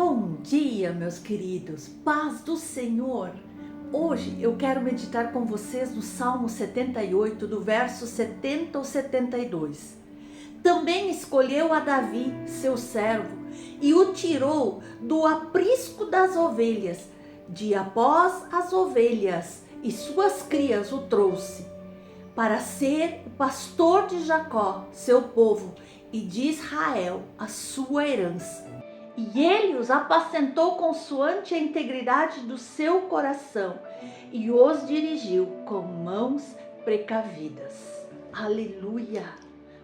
Bom dia, meus queridos, paz do Senhor. Hoje eu quero meditar com vocês no Salmo 78, do verso 70 ao 72. Também escolheu a Davi, seu servo, e o tirou do aprisco das ovelhas, de após as ovelhas, e suas crias o trouxe, para ser o pastor de Jacó, seu povo, e de Israel, a sua herança. E ele os apacentou consoante a integridade do seu coração e os dirigiu com mãos precavidas. Aleluia!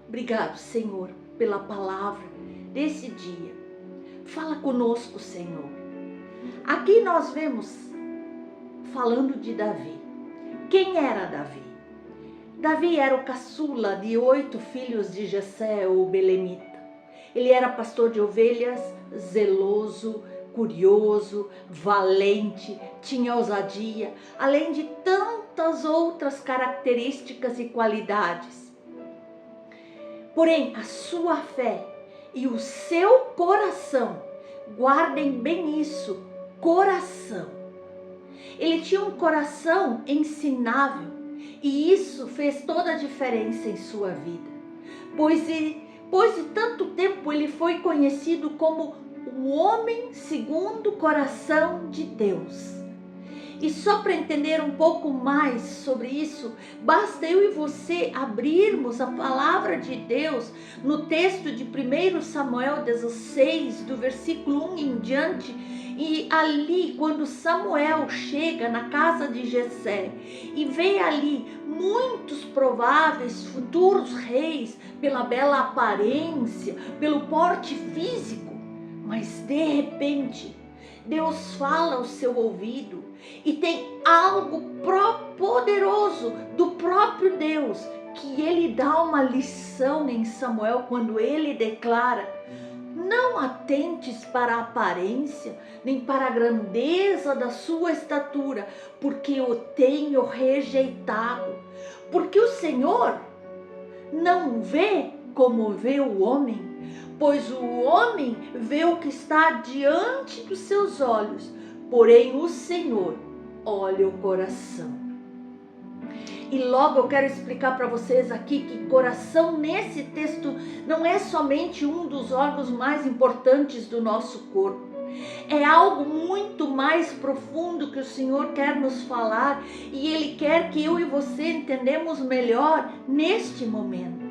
Obrigado, Senhor, pela palavra desse dia. Fala conosco, Senhor. Aqui nós vemos falando de Davi. Quem era Davi? Davi era o caçula de 8 filhos de Jessé, o belemita. Ele era pastor de ovelhas, zeloso, curioso, valente, tinha ousadia, além de tantas outras características e qualidades. Porém, a sua fé e o seu coração, guardem bem isso, coração. Ele tinha um coração ensinável e isso fez toda a diferença em sua vida, pois de tanto tempo ele foi conhecido como o homem segundo o coração de Deus. E só para entender um pouco mais sobre isso, basta eu e você abrirmos a palavra de Deus no texto de 1 Samuel 16, do versículo 1 em diante. E ali, quando Samuel chega na casa de Jessé e vê ali muitos prováveis futuros reis pela bela aparência, pelo porte físico, mas de repente Deus fala ao seu ouvido e tem algo poderoso do próprio Deus que ele dá uma lição em Samuel quando ele declara: não atentes para a aparência, nem para a grandeza da sua estatura, porque o tenho rejeitado. Porque o Senhor não vê como vê o homem, pois o homem vê o que está diante dos seus olhos, porém o Senhor olha o coração. E logo eu quero explicar para vocês aqui que coração nesse texto não é somente um dos órgãos mais importantes do nosso corpo. É algo muito mais profundo que o Senhor quer nos falar e Ele quer que eu e você entendamos melhor neste momento.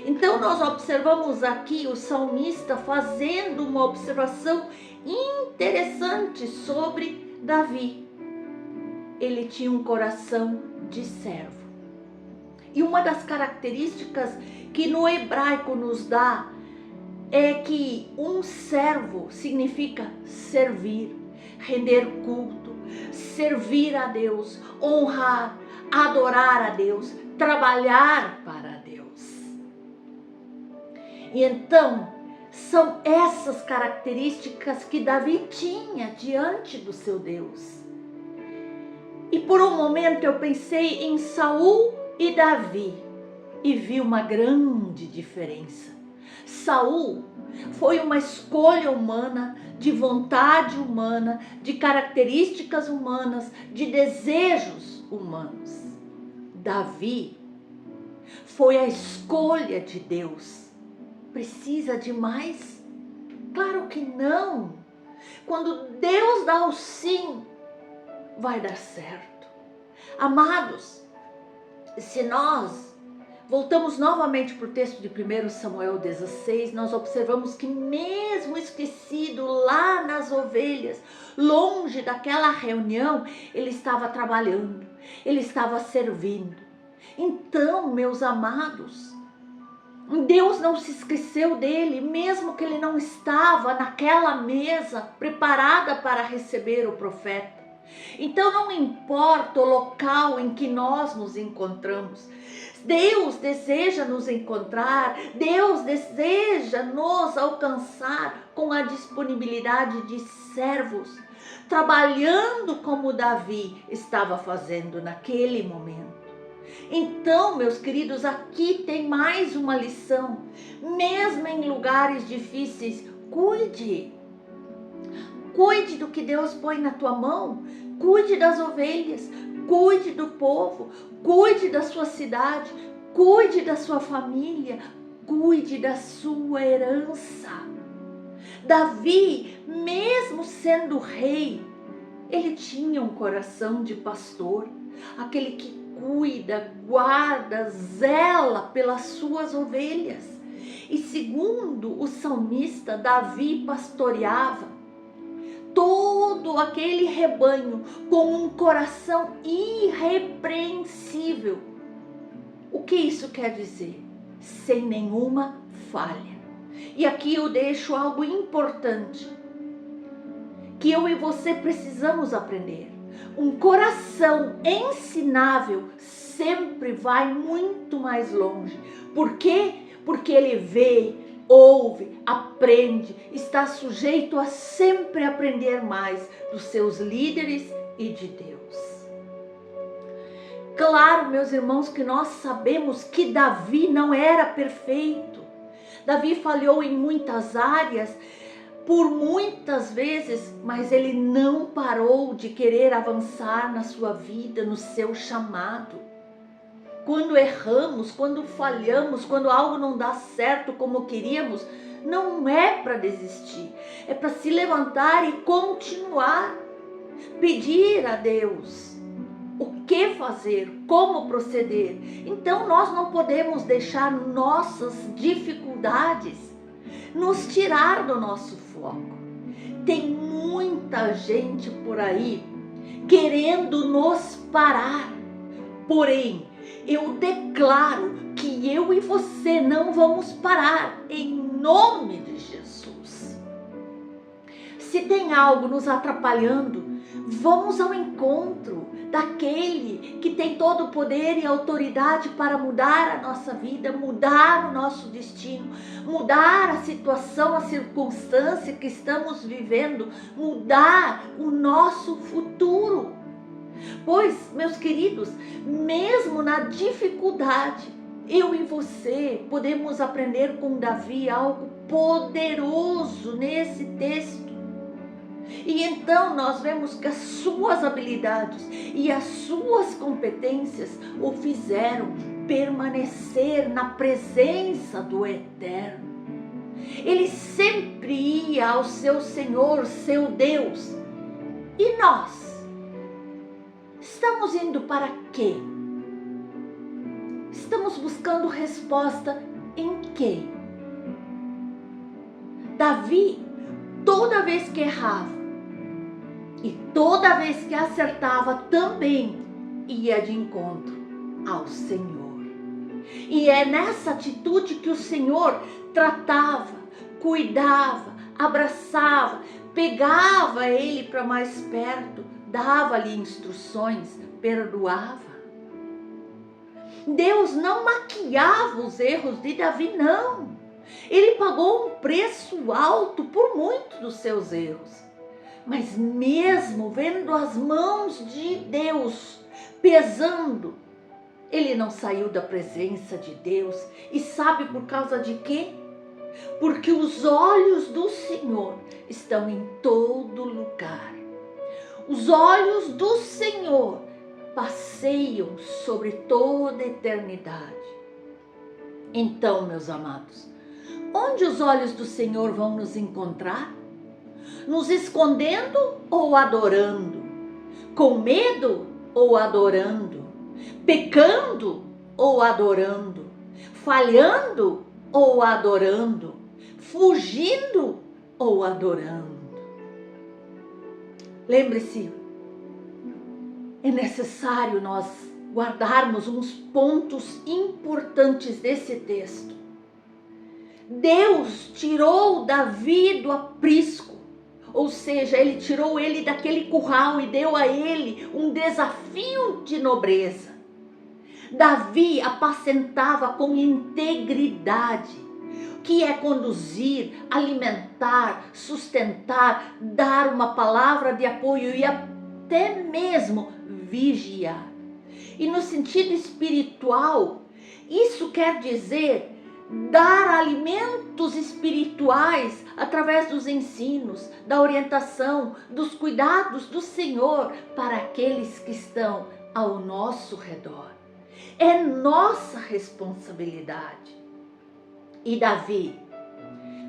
Então nós observamos aqui o salmista fazendo uma observação interessante sobre Davi. Ele tinha um coração de servo. E uma das características que no hebraico nos dá é que um servo significa servir, render culto, servir a Deus, honrar, adorar a Deus, trabalhar para Deus. E então, são essas características que Davi tinha diante do seu Deus. E por um momento eu pensei em Saul e Davi e vi uma grande diferença. Saul foi uma escolha humana, de vontade humana, de características humanas, de desejos humanos. Davi foi a escolha de Deus. Precisa de mais? Claro que não. Quando Deus dá o sim, vai dar certo. Amados, se nós voltamos novamente para o texto de 1 Samuel 16, nós observamos que mesmo esquecido lá nas ovelhas, longe daquela reunião, ele estava trabalhando, ele estava servindo. Então, meus amados, Deus não se esqueceu dele, mesmo que ele não estava naquela mesa preparada para receber o profeta. Então não importa o local em que nós nos encontramos, Deus deseja nos encontrar, Deus deseja nos alcançar com a disponibilidade de servos, trabalhando como Davi estava fazendo naquele momento. Então, meus queridos, aqui tem mais uma lição. Mesmo em lugares difíceis, cuide. cuide do que Deus põe na tua mão, cuide das ovelhas, cuide do povo, cuide da sua cidade, cuide da sua família, cuide da sua herança. Davi, mesmo sendo rei, ele tinha um coração de pastor, aquele que cuida, guarda, zela pelas suas ovelhas. E segundo o salmista, Davi pastoreava todo aquele rebanho com um coração irrepreensível. O que isso quer dizer? Sem nenhuma falha. E aqui eu deixo algo importante que eu e você precisamos aprender. Um coração ensinável sempre vai muito mais longe. Por quê? Porque ele vê, ouve, aprende, está sujeito a sempre aprender mais dos seus líderes e de Deus. Claro, meus irmãos, que nós sabemos que Davi não era perfeito. Davi falhou em muitas áreas, por muitas vezes, mas ele não parou de querer avançar na sua vida, no seu chamado. Quando erramos, quando falhamos, quando algo não dá certo como queríamos, não é para desistir, é para se levantar e continuar, pedir a Deus o que fazer, como proceder. Então nós não podemos deixar nossas dificuldades nos tirar do nosso foco. Tem muita gente por aí querendo nos parar, porém eu declaro que eu e você não vamos parar, em nome de Jesus. Se tem algo nos atrapalhando, vamos ao encontro daquele que tem todo o poder e autoridade para mudar a nossa vida, mudar o nosso destino, mudar a situação, a circunstância que estamos vivendo, mudar o nosso futuro. Pois, meus queridos, mesmo na dificuldade, eu e você podemos aprender com Davi algo poderoso nesse texto. E então nós vemos que as suas habilidades e as suas competências o fizeram permanecer na presença do Eterno. Ele sempre ia ao seu Senhor, seu Deus. E nós? Estamos indo para quê? Estamos buscando resposta em quê? Davi, toda vez que errava e toda vez que acertava, também ia de encontro ao Senhor. E é nessa atitude que o Senhor tratava, cuidava, abraçava, pegava ele para mais perto, dava-lhe instruções, perdoava. Deus não maquiava os erros de Davi, não. Ele pagou um preço alto por muitos dos seus erros. Mas mesmo vendo as mãos de Deus pesando, ele não saiu da presença de Deus. E sabe por causa de quê? Porque os olhos do Senhor estão em todo lugar. Os olhos do Senhor passeiam sobre toda a eternidade. Então, meus amados, onde os olhos do Senhor vão nos encontrar? Nos escondendo ou adorando? Com medo ou adorando? Pecando ou adorando? Falhando ou adorando? Fugindo ou adorando? Lembre-se, é necessário nós guardarmos uns pontos importantes desse texto. Deus tirou Davi do aprisco, ou seja, ele tirou ele daquele curral e deu a ele um desafio de nobreza. Davi apacentava com integridade, que é conduzir, alimentar, sustentar, dar uma palavra de apoio e até mesmo vigiar. E no sentido espiritual, isso quer dizer dar alimentos espirituais através dos ensinos, da orientação, dos cuidados do Senhor para aqueles que estão ao nosso redor. É nossa responsabilidade. E Davi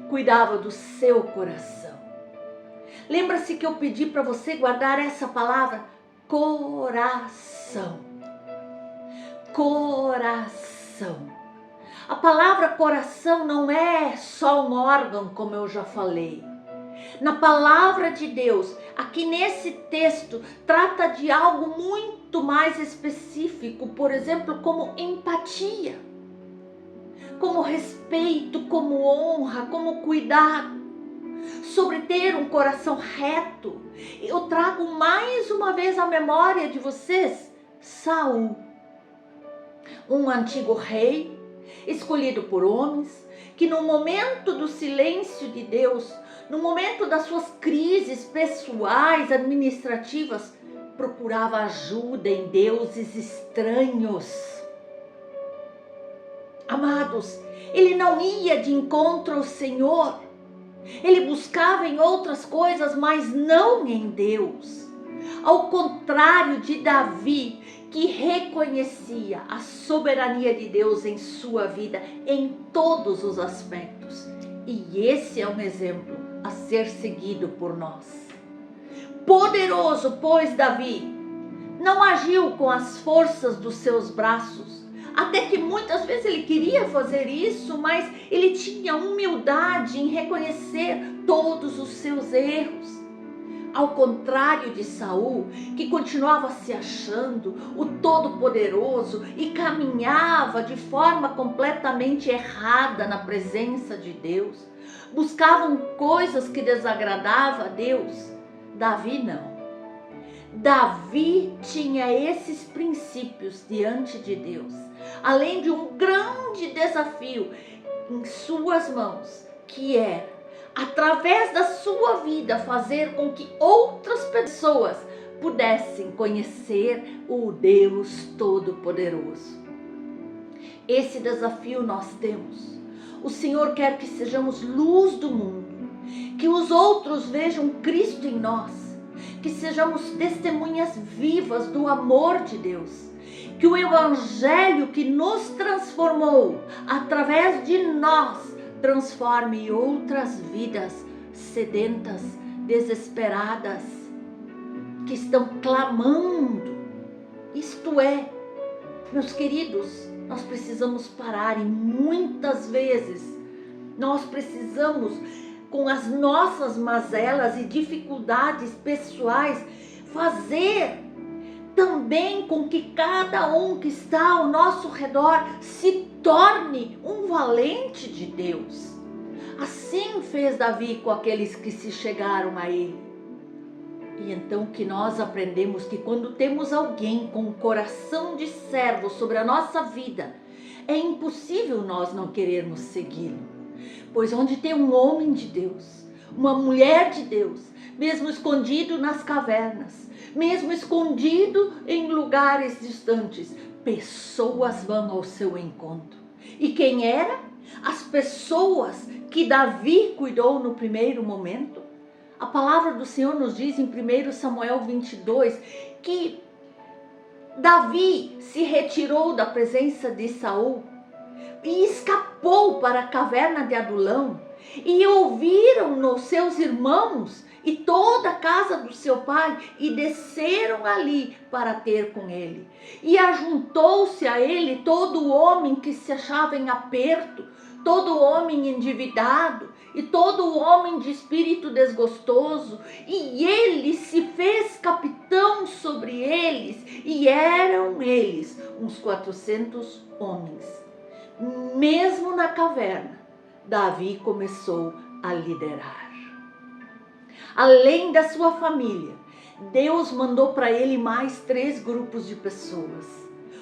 cuidava do seu coração. Lembra-se que eu pedi para você guardar essa palavra? Coração. Coração. A palavra coração não é só um órgão, como eu já falei. Na palavra de Deus, aqui nesse texto, trata de algo muito mais específico, por exemplo, como empatia, como respeito, como honra, como cuidado, sobre ter um coração reto. Eu trago mais uma vez à memória de vocês Saul, um antigo rei, escolhido por homens, que no momento do silêncio de Deus, no momento das suas crises pessoais, administrativas, procurava ajuda em deuses estranhos. Amados, ele não ia de encontro ao Senhor, ele buscava em outras coisas, mas não em Deus. Ao contrário de Davi, que reconhecia a soberania de Deus em sua vida, em todos os aspectos. E esse é um exemplo a ser seguido por nós. Poderoso, pois, Davi não agiu com as forças dos seus braços, até que muitas vezes ele queria fazer isso, mas ele tinha humildade em reconhecer todos os seus erros. Ao contrário de Saul, que continuava se achando o Todo-Poderoso e caminhava de forma completamente errada na presença de Deus, buscavam coisas que desagradavam a Deus. Davi não. Davi tinha esses princípios diante de Deus, além de um grande desafio em suas mãos, que era, através da sua vida, fazer com que outras pessoas pudessem conhecer o Deus Todo-Poderoso. Esse desafio nós temos. O Senhor quer que sejamos luz do mundo, que os outros vejam Cristo em nós, que sejamos testemunhas vivas do amor de Deus, que o Evangelho que nos transformou através de nós transforme outras vidas sedentas, desesperadas, que estão clamando. Isto é, meus queridos, nós precisamos parar e muitas vezes nós precisamos, com as nossas mazelas e dificuldades pessoais, fazer também com que cada um que está ao nosso redor se torne um valente de Deus. Assim fez Davi com aqueles que se chegaram a ele. E então que nós aprendemos que quando temos alguém com um coração de servo sobre a nossa vida, é impossível nós não querermos segui-lo. Pois onde tem um homem de Deus, uma mulher de Deus, mesmo escondido nas cavernas, mesmo escondido em lugares distantes, pessoas vão ao seu encontro. E quem era? As pessoas que Davi cuidou no primeiro momento. A palavra do Senhor nos diz em 1 Samuel 22 que Davi se retirou da presença de Saul e escapou para a caverna de Adulão, e ouviram seus irmãos e toda a casa do seu pai, e desceram ali para ter com ele. E ajuntou-se a ele todo homem que se achava em aperto, todo homem endividado e todo homem de espírito desgostoso, e ele se fez capitão sobre eles, e eram eles uns 400 homens. Mesmo na caverna, Davi começou a liderar. Além da sua família, Deus mandou para ele mais 3 grupos de pessoas.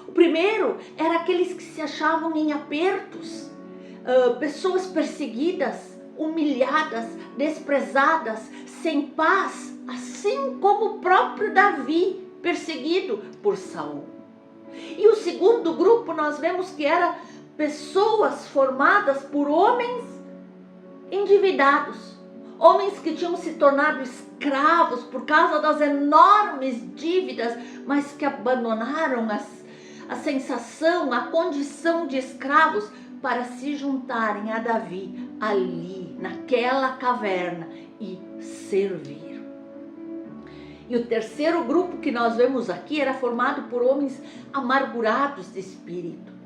O primeiro era aqueles que se achavam em apertos, pessoas perseguidas, humilhadas, desprezadas, sem paz, assim como o próprio Davi, perseguido por Saul. E o segundo grupo nós vemos que era pessoas formadas por homens endividados, homens que tinham se tornado escravos por causa das enormes dívidas, mas que abandonaram a sensação, a condição de escravos para se juntarem a Davi ali, naquela caverna e servir. E o terceiro grupo que nós vemos aqui era formado por homens amargurados de espírito.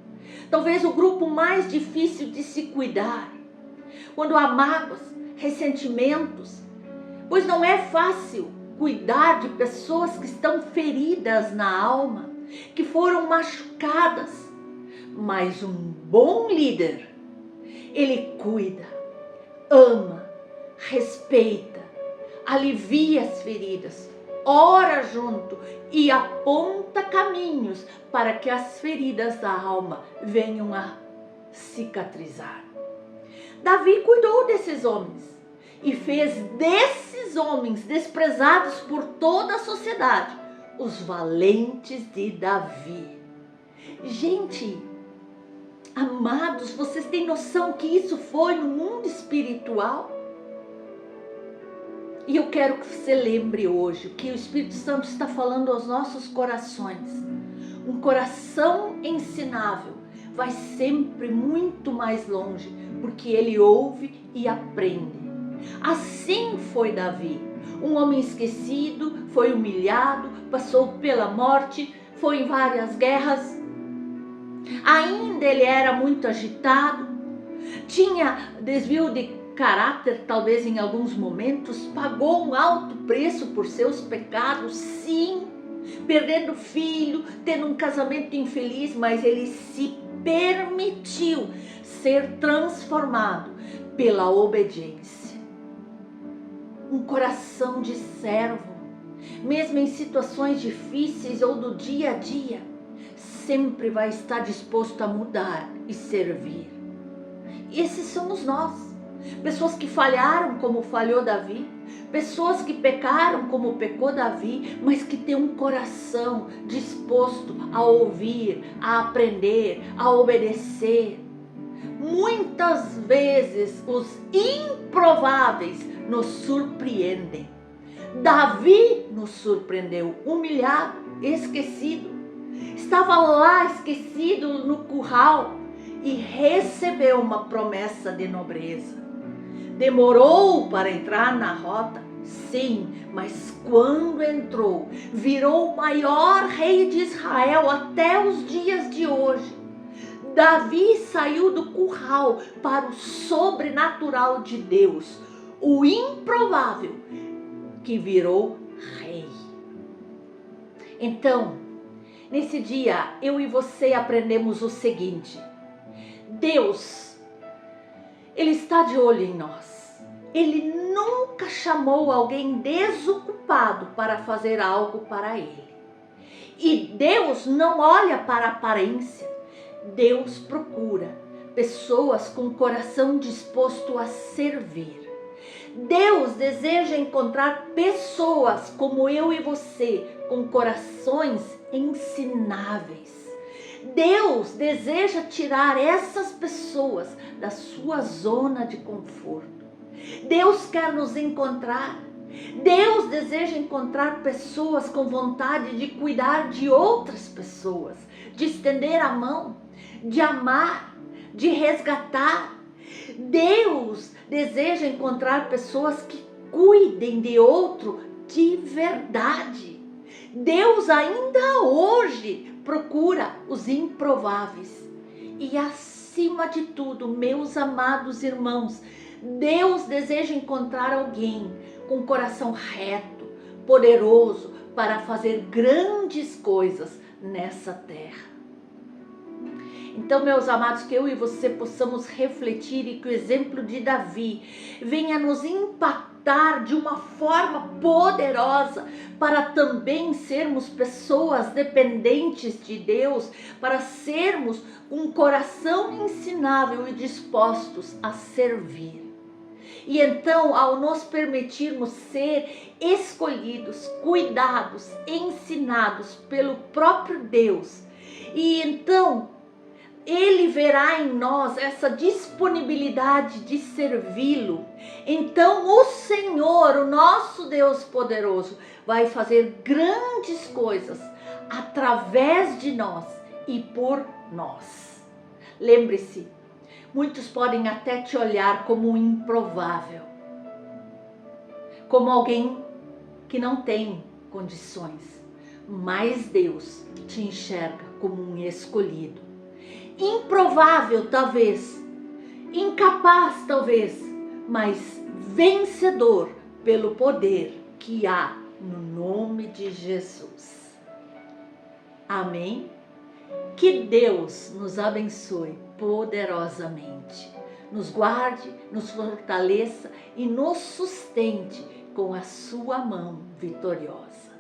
Talvez o grupo mais difícil de se cuidar, quando há mágoas, ressentimentos, pois não é fácil cuidar de pessoas que estão feridas na alma, que foram machucadas, mas um bom líder, ele cuida, ama, respeita, alivia as feridas, ora junto e aponta caminhos para que as feridas da alma venham a cicatrizar. Davi cuidou desses homens e fez desses homens desprezados por toda a sociedade os valentes de Davi. Gente, amados, vocês têm noção que isso foi no mundo espiritual? E eu quero que você lembre hoje que o Espírito Santo está falando aos nossos corações. Um coração ensinável vai sempre muito mais longe, porque ele ouve e aprende. Assim foi Davi, um homem esquecido, foi humilhado, passou pela morte, foi em várias guerras. Ainda ele era muito agitado, tinha desvio de caráter, talvez em alguns momentos, pagou um alto preço por seus pecados, sim, perdendo filho, tendo um casamento infeliz, mas ele se permitiu ser transformado pela obediência. Um coração de servo, mesmo em situações difíceis ou do dia a dia, sempre vai estar disposto a mudar e servir. Esses somos nós. Pessoas que falharam como falhou Davi, pessoas que pecaram como pecou Davi, mas que têm um coração disposto a ouvir, a aprender, a obedecer. Muitas vezes os improváveis nos surpreendem. Davi nos surpreendeu, humilhado, esquecido. Estava lá esquecido no curral e recebeu uma promessa de nobreza. Demorou para entrar na rota, sim, mas quando entrou, virou o maior rei de Israel até os dias de hoje. Davi saiu do curral para o sobrenatural de Deus, o improvável, que virou rei. Então, nesse dia, eu e você aprendemos o seguinte: Deus, Ele está de olho em nós. Ele nunca chamou alguém desocupado para fazer algo para Ele. E Deus não olha para a aparência. Deus procura pessoas com o coração disposto a servir. Deus deseja encontrar pessoas como eu e você, com corações ensináveis. Deus deseja tirar essas pessoas da sua zona de conforto. Deus quer nos encontrar. Deus deseja encontrar pessoas com vontade de cuidar de outras pessoas, de estender a mão, de amar, de resgatar. Deus deseja encontrar pessoas que cuidem de outro de verdade. Deus ainda hoje procura os improváveis. E acima de tudo, meus amados irmãos, Deus deseja encontrar alguém com um coração reto, poderoso, para fazer grandes coisas nessa terra. Então, meus amados, que eu e você possamos refletir e que o exemplo de Davi venha nos impactar de uma forma poderosa para também sermos pessoas dependentes de Deus, para sermos um coração ensinável e dispostos a servir. E então, ao nos permitirmos ser escolhidos, cuidados, ensinados pelo próprio Deus, e então Ele verá em nós essa disponibilidade de servi-lo. Então o Senhor, o nosso Deus poderoso, vai fazer grandes coisas através de nós e por nós. Lembre-se, muitos podem até te olhar como um improvável, como alguém que não tem condições, mas Deus te enxerga como um escolhido. Improvável talvez, incapaz talvez, mas vencedor pelo poder que há no nome de Jesus. Amém? Que Deus nos abençoe poderosamente, nos guarde, nos fortaleça e nos sustente com a sua mão vitoriosa.